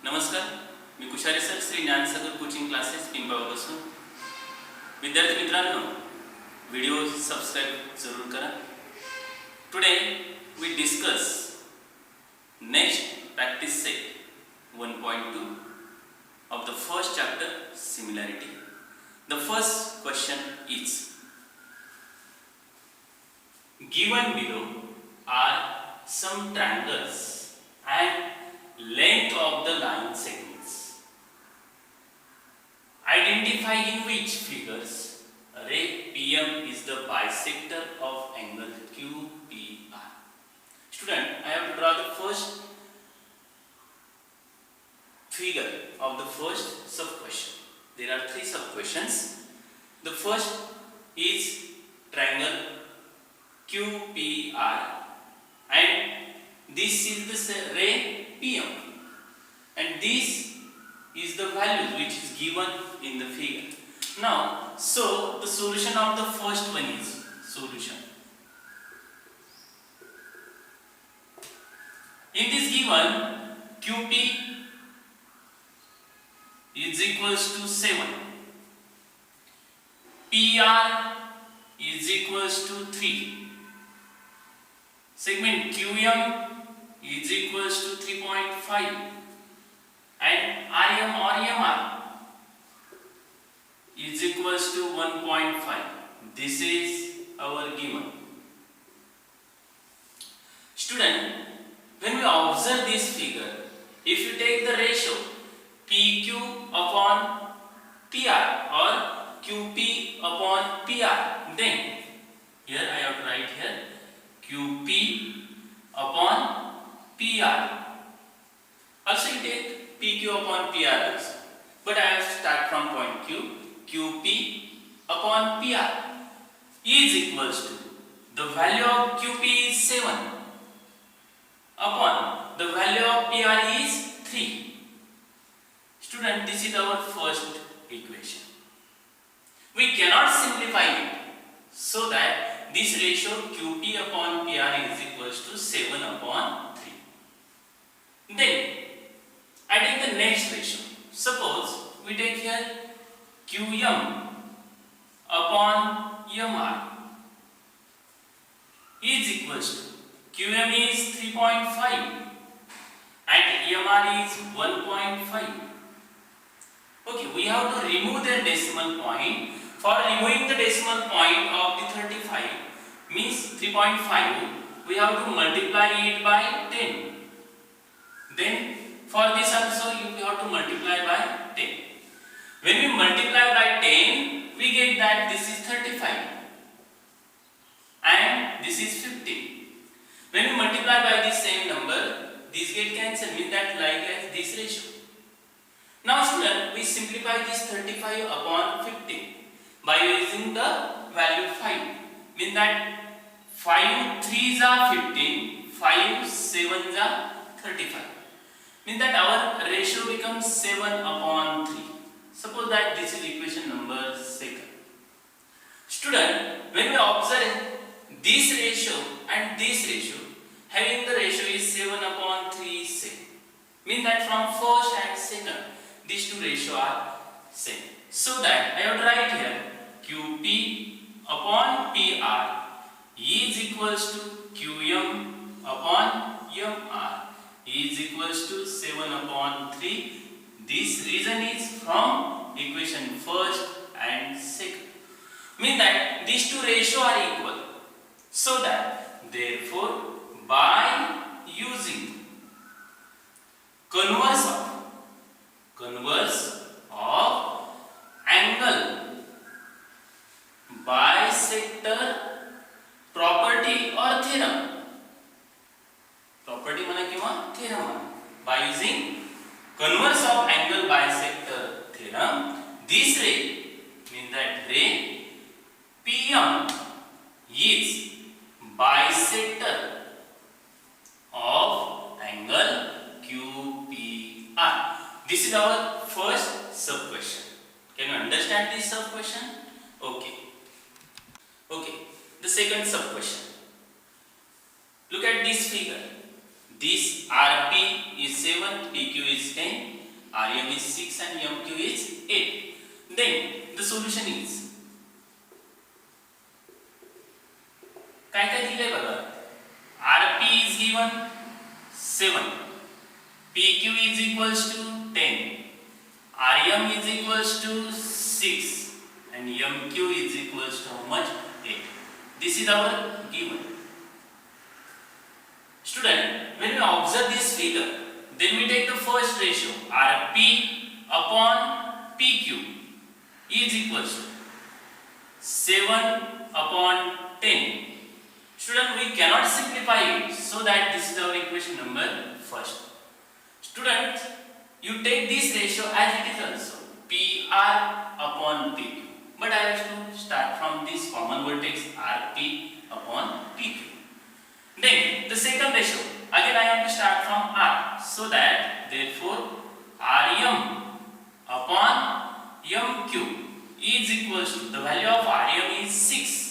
नमस्कार, मी Kushare sir, Shri Gyansagar coaching classes पिंपळगावपासून. विद्यार्थी मित्रांनो, व्हिडिओ सबस्क्राईब जरूर करा. Today we discuss next practice set 1.2 of the first chapter, similarity. The first question is given below are some triangles and length of the line segments. Identify in which figures ray PM is the bisector of angle QPR. Student, I have to draw the first figure of the first sub question. There are three sub questions. The first is triangle QPR and this is the ray PM and this is the value which is given in the figure. Now, so the solution of the first one is solution. In this given QP is equals to 7, PR is equals to 3, segment QM is equals to 3.5 and RM or MR is equals to 1.5. This is our given. Student, when we observe this figure, if you take the ratio PQ upon PR or QP upon PR, then here I have to write here QP upon PR. Also you take PQ upon PR also, but I have to start from point Q. QP upon PR is equals to the value of QP is 7 upon the value of PR is 3. Student, this is our first equation. We cannot simplify it, so that this ratio QP upon PR is equals to 7 upon 3. Then I take the next ratio. Suppose we take here QM upon MR is equals to QM is 3.5 and MR is 1.5. Okay, we have to remove the decimal point. For removing the decimal point of the 35 means 3.5, we have to multiply it by 10. Then for this also you have to multiply by 10. When we multiply by 10, we get that this is 35 and this is 15. When we multiply by this same number, this get cancelled, means that like as this ratio. Now student, we simplify this 35 upon 15 by using the value 5. Means that 5 3s are 15, 5 7s are 35. Means that our ratio becomes 7 upon 3. Suppose that this is equation number 2. Student, when we observe this ratio and this ratio, having the ratio is 7 upon 3 is same. Means that from first and second, these two ratios are same. So that I have to write here QP upon PR is equals to QM upon MR is equals to 7 upon 3. This reason is from equation first and second. Means that these two ratios are equal. So that therefore by using converse of angle bisector property or theorem, property म्हणा किंवा theorem म्हणा, by using converse of angle bisector theorem, this ray means that ray PM is bisector of angle QPR. This is our first sub question. Can you understand this sub question? Okay. The second sub question. Look at this figure. This RP is 7, PQ is 10. Rem is 6 and Mq is 8. Then the solution is काय काय दिले बघा. Rp is given 7, Pq is equals to 10, Rem is equals to 6 and Mq is equals to how much? 8. This is our given. Student, when we observe this figure, then we take the first ratio Rp upon Pq is equals to 7 upon 10. Student, we cannot simplify it, so that this is our equation number first. Student, you take this ratio as it is also PR upon PQ. But I have to start from this common vertex Rp upon PQ. Then the second ratio, again I have to start from R, so that therefore Rem upon Mq is equals to, the value of Rem is 6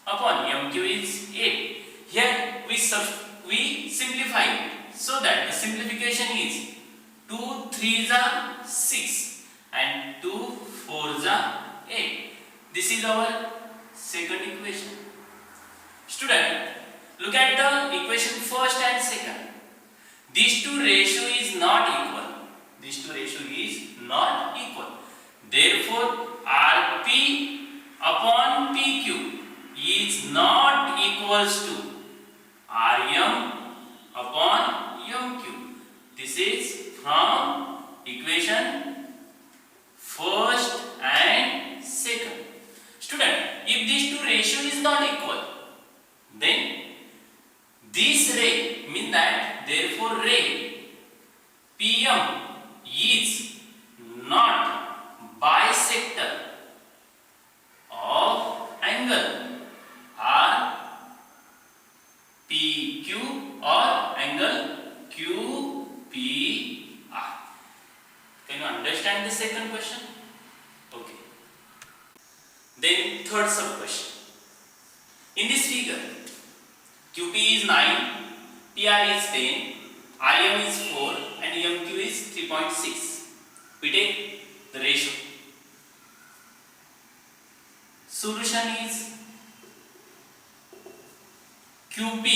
upon Mq is 8. Here we simplify it, so that the simplification is 2 3s are 6 and 2 4s are 8. This is our second equation. Student, look at the equation first and second. These two ratio is not equal. These two ratio is not equal. Therefore, Rp upon Pq is not equals to Rem upon Mq. This is from equation first and second. Student, if these two ratio is not equal, then this ray means that therefore ray PM is not bisector of angle RPQ or angle QPR. Can you understand the second question? Okay. Then third sub question. In this figure, QP is 9, PR is 10, Rem is 4 and Mq is 3.6. We take the ratio. Solution is QP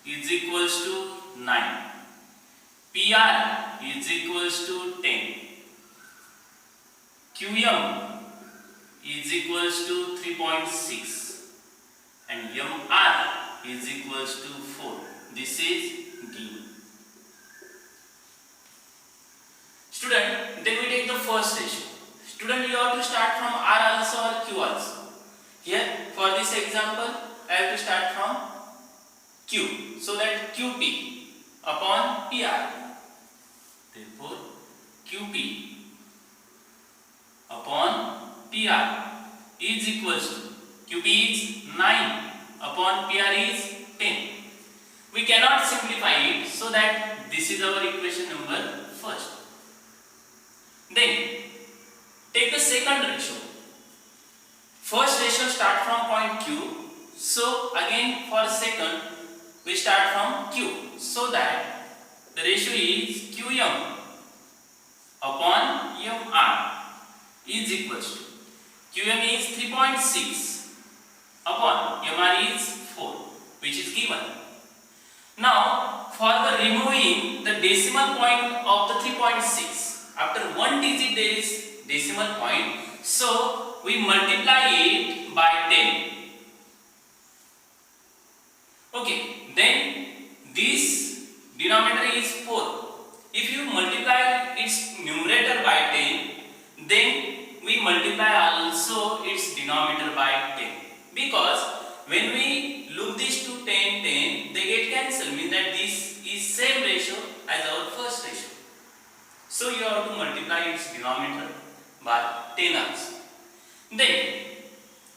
is equals to 9, PR is equals to 10, QM is equals to 3.6 and MR is equals to 4. This is given. Student, then we take the first ratio. Student, you have to start from R also or Q also. Here for this example I have to start from Q, so that QP upon PR. Therefore QP upon PR is equals to, QP is 9 upon PR is 10. We cannot simplify it, so that this is our equation number first. Then take the second ratio. First ratio start from point Q, so again for second we start from Q, so that the ratio is QM upon MR is equals to, QM is 3.6 upon MR is 4, which is given. Now for the removing the decimal point of the 3.6, after one digit there is decimal point, so we multiply it by 10. Okay, then this denominator is 4. If you multiply its numerator by 10, then we multiply also its denominator by 10. Because when we look these two 10, 10, they get cancelled, means that this is same ratio as our first ratio. So you have to multiply its denominator by 10 also. Then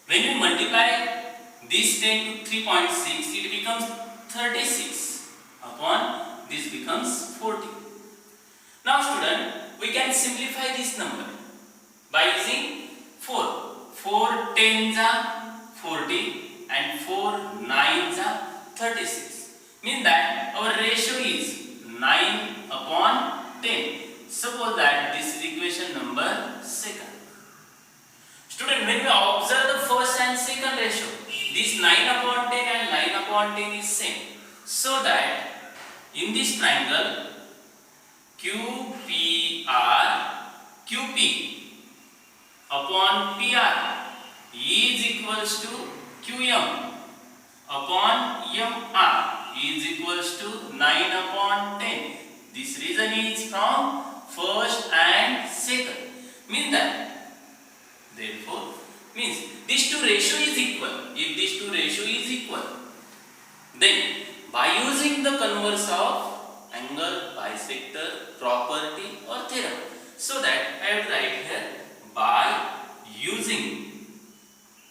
when we multiply this 10 to 3.6, it becomes 36 upon this becomes 40. Now student, we can simplify this number by using 4. 4 tens are 40 and 4 nines are 36. Means that our ratio is 9 upon 10. Suppose that this is equation number second. Student, when we observe the first and second ratio, this 9/10 and 9/10 is same. So that in this triangle QPR, QP upon PR is equals to QM upon MR is equals to 9/10. This reason is from first and second. Means that, therefore, means these two ratio is equal. If these two ratio is equal, then by using the converse of angle bisector property or theorem, so that I will write here by using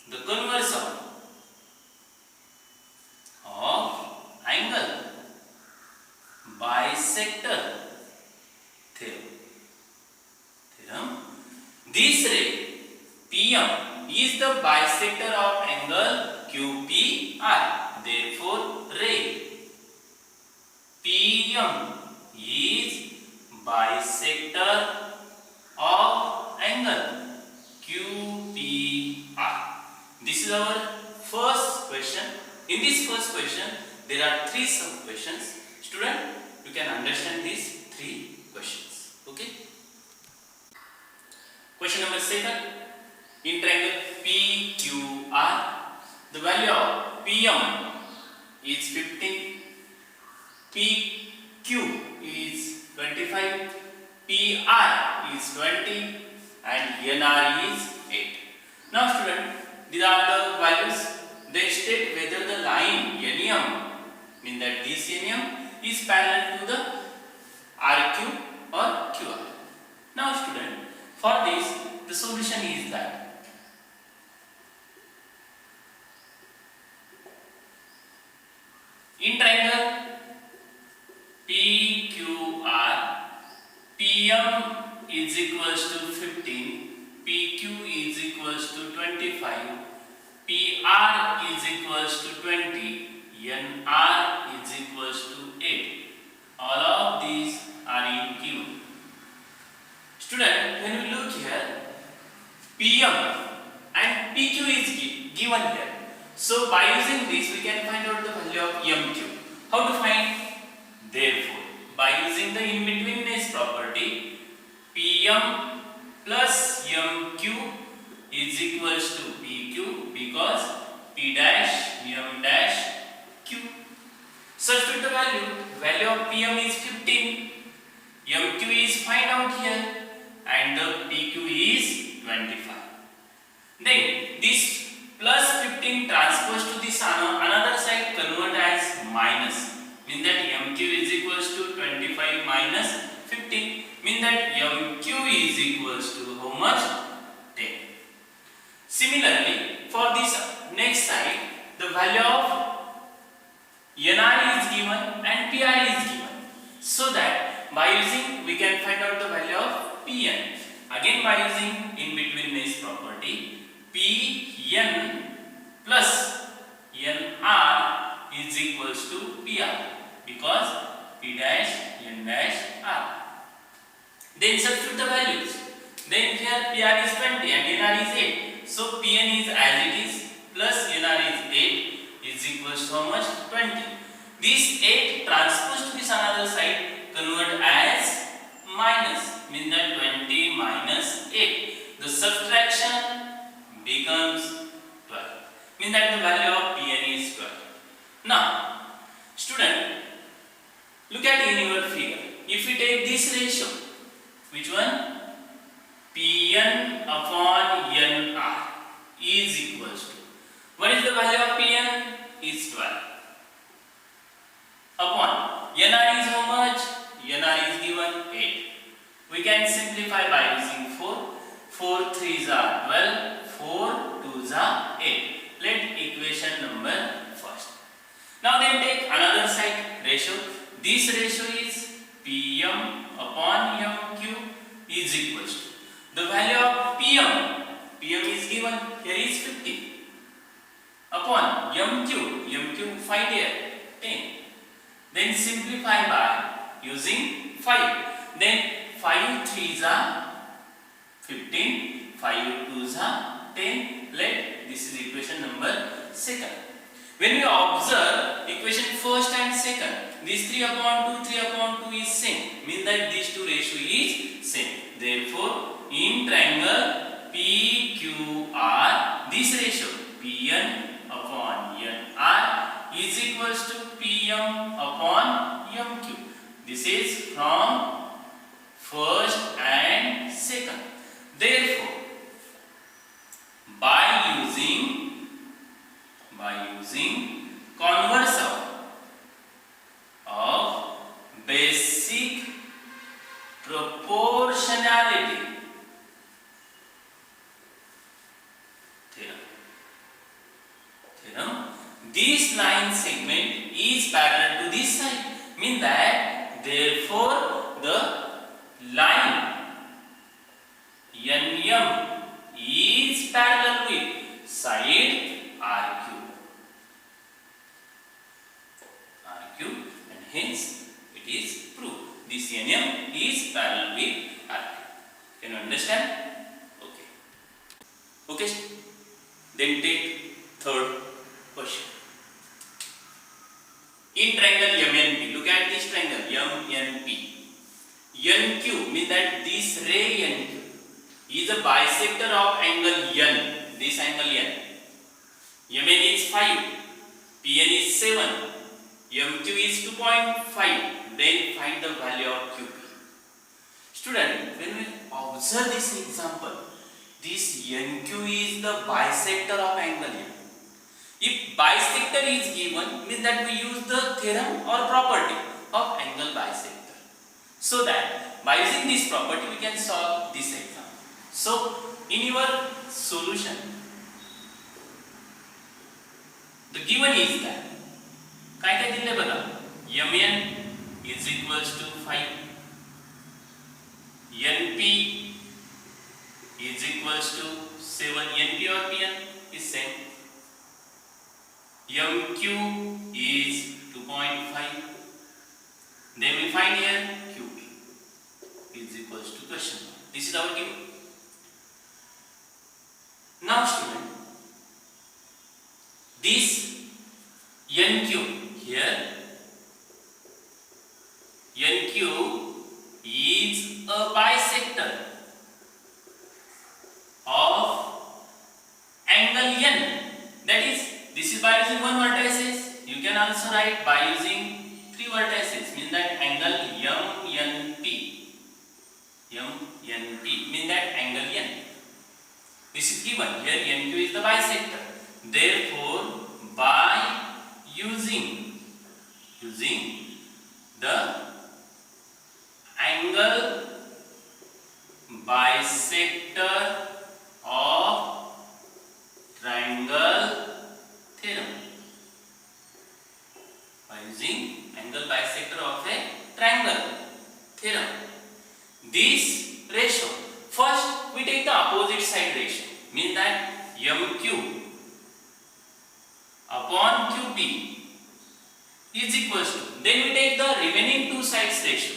the converse of angle bisector theorem, this ray PM is the bisector of angle QPR. Therefore, ray PM is bisector of angle QPR. This is our first question. In this first question, there are 3 sub questions. Student, you can understand these 3 questions. Okay. Question number 7. In triangle PQR, the value of PM is 15, PQ is 25, PR is 20, and NR is 8. Now student, these are the values. They state whether the line NM, mean that this NM is parallel to the RQ or QR. Now student, for this the solution is that in triangle PQR, PM is equals to 15, PQ is equals to 25, PR is equals to 20, NR is equals to 8. All of these are in given. Student, when we look here, PM and PQ is given here. So by using this, we can find out the value of MQ. How to find? Therefore, by using the in-betweenness property, PM plus MQ is equals to PQ because P dash M dash Q. Substitute the value of PM is 15, MQ is find out here, and the PQ is 25. Then this plus 15 transposed to this another side, convert as minus, mean that MQ is equals to 25 minus 15, mean that MQ is equals to how much? 10. Similarly, for this next side, the value of NR is given and PR is given. So that by using, we can find out the value of PN. Again by using in-betweenness property, PN plus NR is equals to PR because P dash N dash R. Then substitute the values. Then here PR is 20 and NR is 8. So PN is as it is plus NR is 8 is equals to how much? 20. This 8 transposed to this another side, convert as minus, means that 20 minus 8. The subtraction becomes 12. Means that the value of PN is 12. Now, student, look at in your figure. If we take this ratio, which one? PN upon NR is equals to, what is the value of PN? Is 12. Upon NR is how much? NR is given 8. We can simplify by using 4. 4 3s are 12, 4 2s are 8. Let equation number first. Now then take another side ratio. This ratio is PM upon MQ is equals to, the value of PM is given, here is 50, upon MQ find here 10. Then simplify by using 5. Then 5 3s are 15, 5 2s are 10. Let this is equation number second. When we observe equation first and second, this 3 upon 2 is same, means that these two ratio is same. Therefore, in triangle PQR, this ratio Pn upon Nr is equals to Pm upon Mq. This is from first and second. Therefore, by using converse of basic proportionality theorem, this line segment is parallel to this side, mean that therefore the line NM is parallel with side RQ, and hence it is proved. This NM is parallel with RQ. Can you understand? Okay. Okay. Then take third question. In triangle MNP, look at this triangle MNP. NQ means that this ray NQ is a bisector of angle N. This angle N. Mn is 5, Pn is 7, Mq is 2.5. Then find the value of Qp. Student, when we observe this example, this NQ is the bisector of angle N. If bisector is given, means that we use the theorem or property of angle bisector. So that by using this property we can solve this example. So in your solution, the given is that काय दिले बघा, Mn is equals to 5, Np is equals to 7, Np or Pn is same, Mq is 2.5. Then we find here Qp is equals to question mark. This is our given. Now student, this NQ here, NQ is a bisector of angle N. That is, this is by using one vertices. You can also write by using three vertices, means that angle MNP. MNP means that angle N. This is given. Here NQ is the bisector. Therefore, by using the angle bisector of triangle theorem, by using angle bisector of a triangle theorem, this ratio, first we take the opposite side ratio, means that MQ upon QP is equals to, then we take the remaining two sides ratio.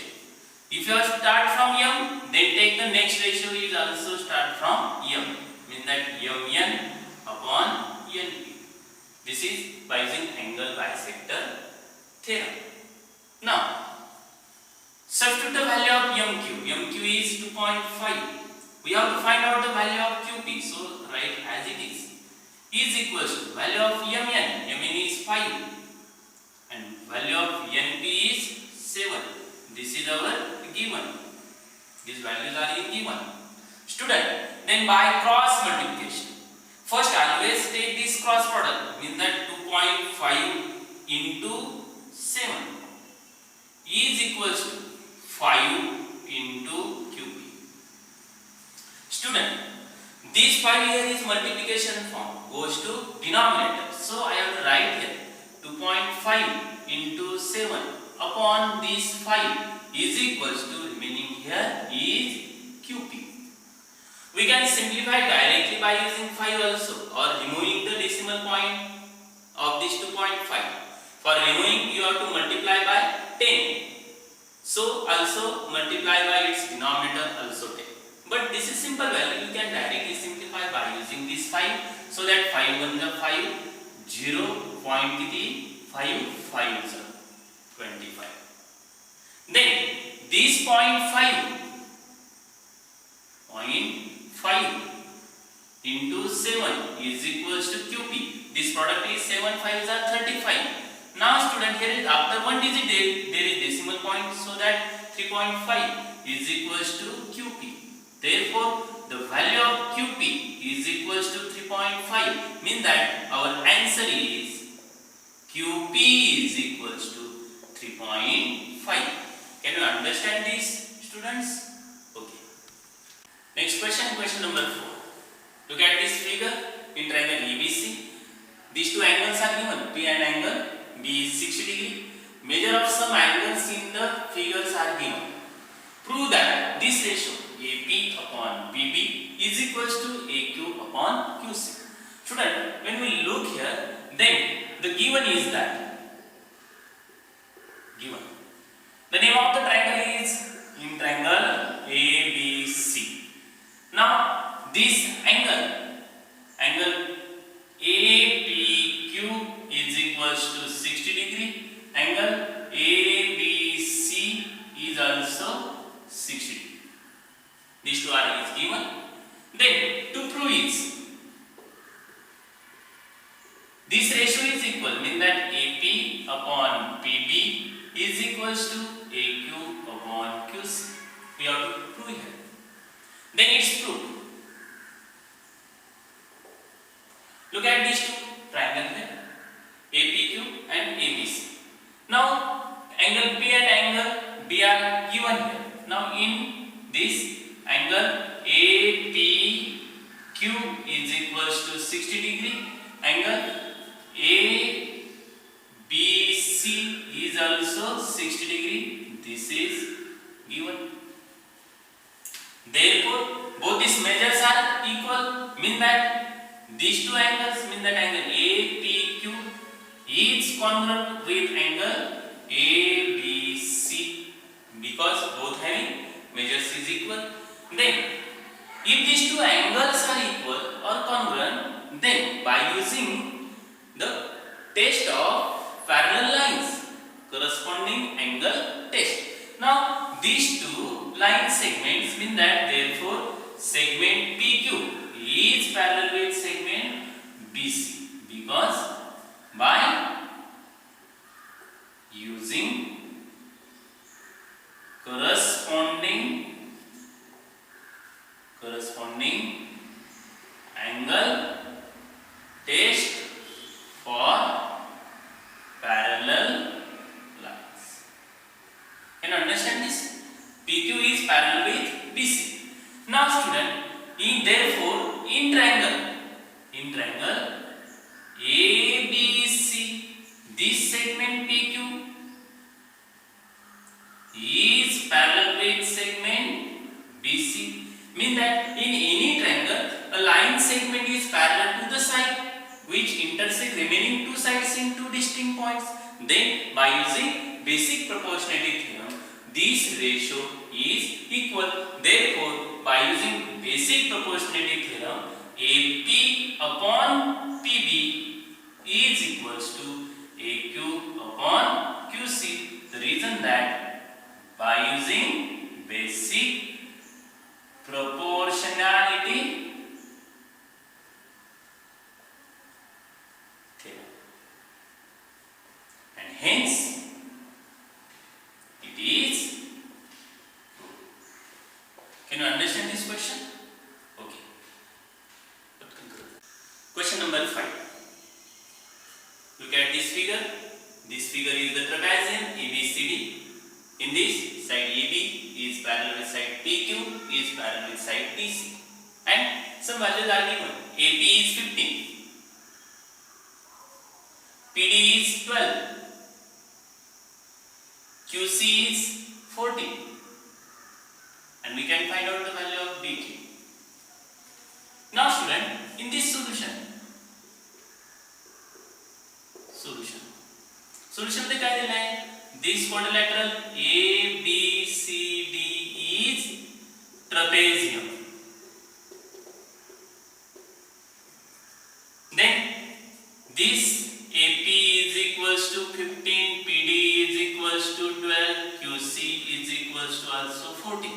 If you start from M, then take the next ratio is also start from M, means that Mn upon Np. This is by using angle bisector theorem. Now, substitute the value of MQ. MQ is 2.5. We have to find out the value of QP. So write as it is equals to value of Mn. Mn is 5 and value of Np is 7. This is our given. These values are in given. Student, then by cross multiplication. First always take this cross product, means that 2.5 into 7 is equals to 5 into QP. Student, this 5 here is multiplication form, goes to denominator. So I have to write here 2.5 into 7 upon this 5 is equals to, remaining here is QP. We can simplify directly by using 5 also, or removing the decimal point of this 2.5. For removing, you have to multiply by 10. So also multiply by its denominator also take. But this is simple value, you can directly simplify by using this 5. So that 5 1 the 5, 0 point किती 5 5 is 25. Then this point 5 into 7 is equals to QP. This product is 7 5s are 35. Now student, here is after one digit there is decimal point, so that 3.5 is equals to QP. Therefore the value of QP is equals to 3.5, mean that our answer is QP is equals to 3.5. Can you understand this, students? Okay. Next question, question number 4. Look at this figure in triangle ABC. These two angles are given, P and angle B is 60 degree. Measure of some angles in the figures are given. Prove that this ratio AP upon PB is equals to AQ upon QC. Student, when we look here, then the given is that given. The name of the triangle is in triangle ABC. Now this angle APQ is equals to 60 degree. Angle ABC is also 60 degree. These two are is given. Then to prove is this ratio is equal, mean that AP upon PB is equals to AQ upon QC. We have to prove here. Then it's proved. Look at these two triangle here, APQ and ABC. Now angle P and angle B are given here. Now in this angle APQ is equals to 60 degree. Angle ABC is also 60 degree. This is given. Therefore both these measures are equal, mean that these two angles, mean that angle APQ is congruent with angle ABC, because both having measures is equal. Then if these two angles are equal or congruent, then by using the test of parallel lines, corresponding angle test. Now these two line segments, mean that therefore segment PQ is parallel with segment BC, because by using corresponding angle test for parallel lines. Can you understand this? PQ is parallel with BC. Now student, therefore in triangle ABC, this segment PQ is parallel with segment BC, mean that in any triangle a line segment is parallel to the side which intersect remaining two sides in two distinct points. Then by using basic proportionality theorem, this ratio is equal. Therefore by using basic proportionality theorem, AP upon PB is equals to AQ upon QC. The reason that by using basic proportionality theorem, and hence it is. Can you understand this question? Okay. Question number 5. Look at this figure. This figure is the trapezium ABCD. In this, side AB is parallel with side PQ is parallel with side PC, and some values are given. AP is 15, PD is 12, QC is 40, and we can find out the value of BQ. Now student, in this solution मध्ये काय दिलं आहे, this quadrilateral ABCD is trapezium. Then this AP is equals to 15, PD is equals to 12, QC is equals to also 14.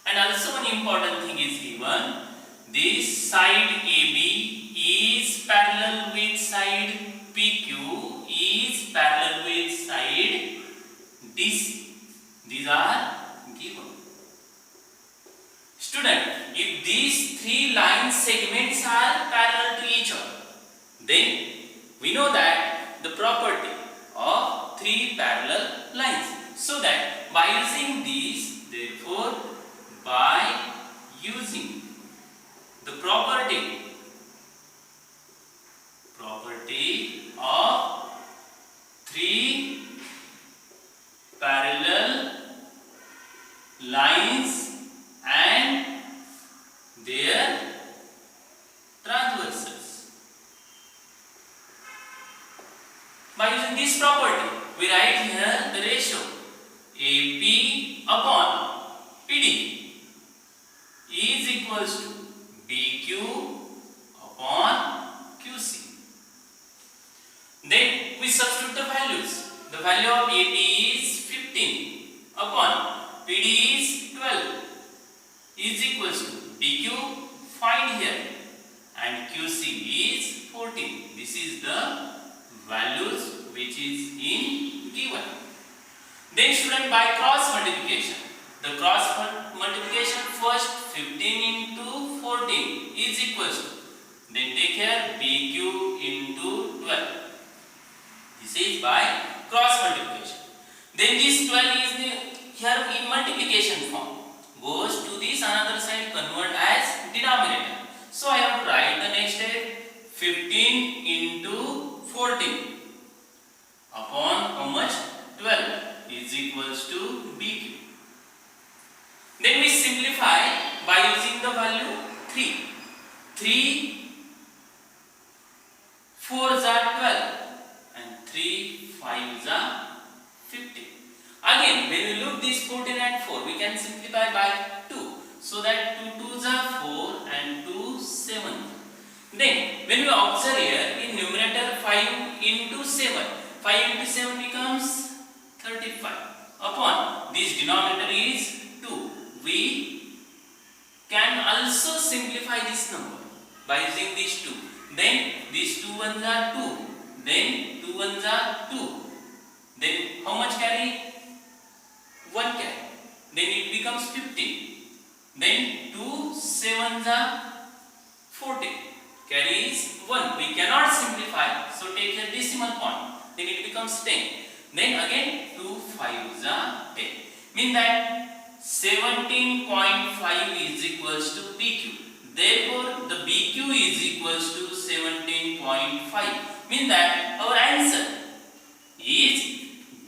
And also one important thing is given. This side AB is parallel with side PQ is parallel with side DC. These are given. Student, if these three line segments are parallel to each other, then we know that the property of three parallel lines. So that by using these, therefore, by using the property of three parallel lines and their transversals. By using this property, we write here the ratio AP upon PD is equals to BQ upon QC. Then we substitute the values. The value of AP is 15 upon PD is 12 is equals to BQ, find here, and QC is 14. This is the values which is in given. Then student, by cross multiplication, the cross multiplication first 15 into 14 is equals to, then take here BQ into 12. This is by cross multiplication. Then this 12 is here in multiplication form, goes to this another side, convert as denominator. So I have to write the next step, 15 into 14 upon how much? 12 is equals to BQ. Then we simplify by using the value 3. 3 4s are 12 and 3 5s are 15. Again, when we look this 14 and 4, we can simplify by 2. So that 2 2s are 4 and 2 7. Then when we observe here in numerator 5 into 7, 5 into 7 becomes 35 upon this denominator is 2. We can also simplify this number by using these 2. Then these 2 ones are 2. Then 2 ones are 2. Then how much carry? 1 carry. Then it becomes 15. Then 2 7s are 14. Carry is 1. We cannot simplify. So take a decimal point. Then it becomes 10. Then again 2 5s are 10. Mean that 17.5 is equals to BQ. Therefore, the BQ is equals to 17.5. Mean that our answer is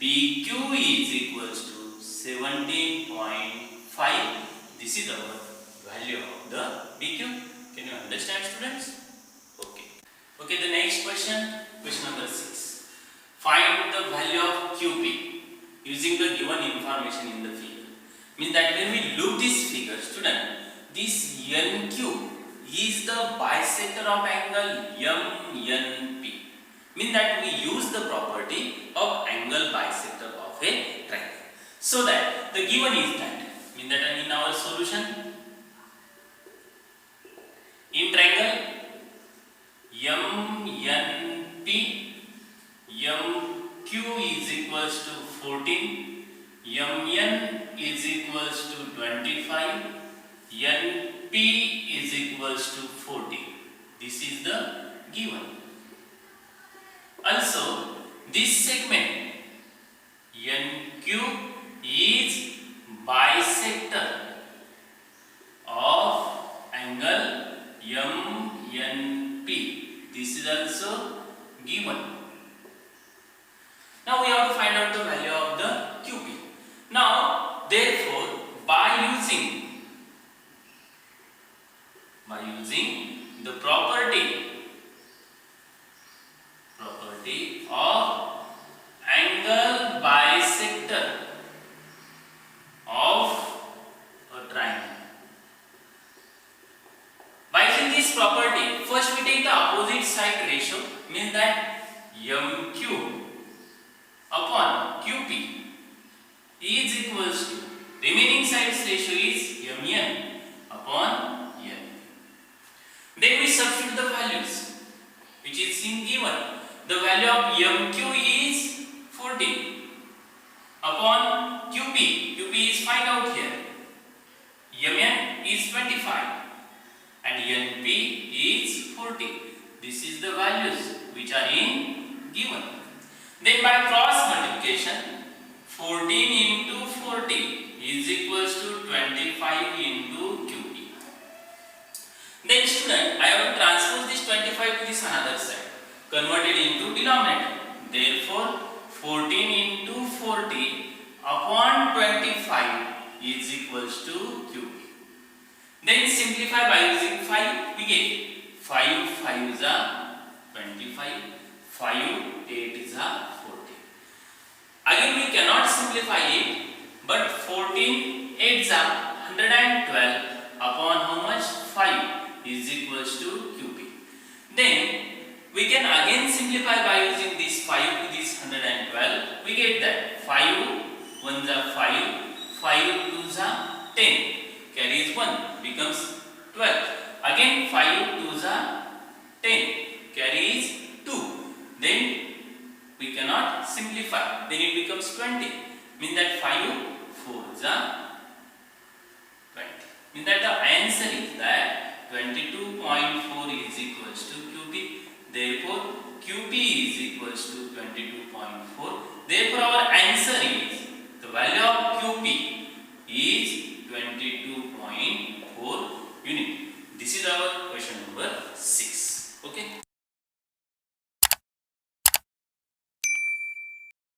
BQ is equals to 17.5. This is our value of the BQ. Can you understand, students? Okay. Okay, the next question, question number 6. Find the value of QP using the given information in the figure. Means that when we look this figure, student, this NQ is the bisector of angle MNP. Means that we use the property of angle bisector of a triangle. So that the given is that, means that in our solution, in triangle MNP, MQ is equals to 14, MN is equals to 25, NP is equals to 40. This is the given. Also, this segment NQ is bisector of angle MNP. This is also given. Now we have to find out the value of the QP. Now, therefore, by using the property of angle by means that m cube upon qp is equals to remaining sides ratio is mn upon n. Then we substitute the values which is in given. The value of mq is 14 upon qp. qp is find out here. mn is 25 and np is 40. This is the values which are in given. Then by cross multiplication, 14 into 40 is equals to 25 into qp. Then student, I have to transpose this 25 to this another side, converted into denominator. Therefore, 14 into 40 upon 25 is equals to qp. Then simplify by using 5, we get 5 5s are 25, 5 8s are 40. Again we cannot simplify it, but 14 8s are 112 upon how much? 5 is equals to qp. Then we can again simplify by using this 5 to this 112. We get that 5 1s are 5, 5 2s are 10, carries 1, becomes 12. Again 5 2s are 10, carries 2. Then we cannot simplify, then it becomes 20. Means that 5 4s are 20. Means that the answer is that 22.4 is equals to qp. Therefore qp is equals to 22.4. Therefore our answer is the value of qp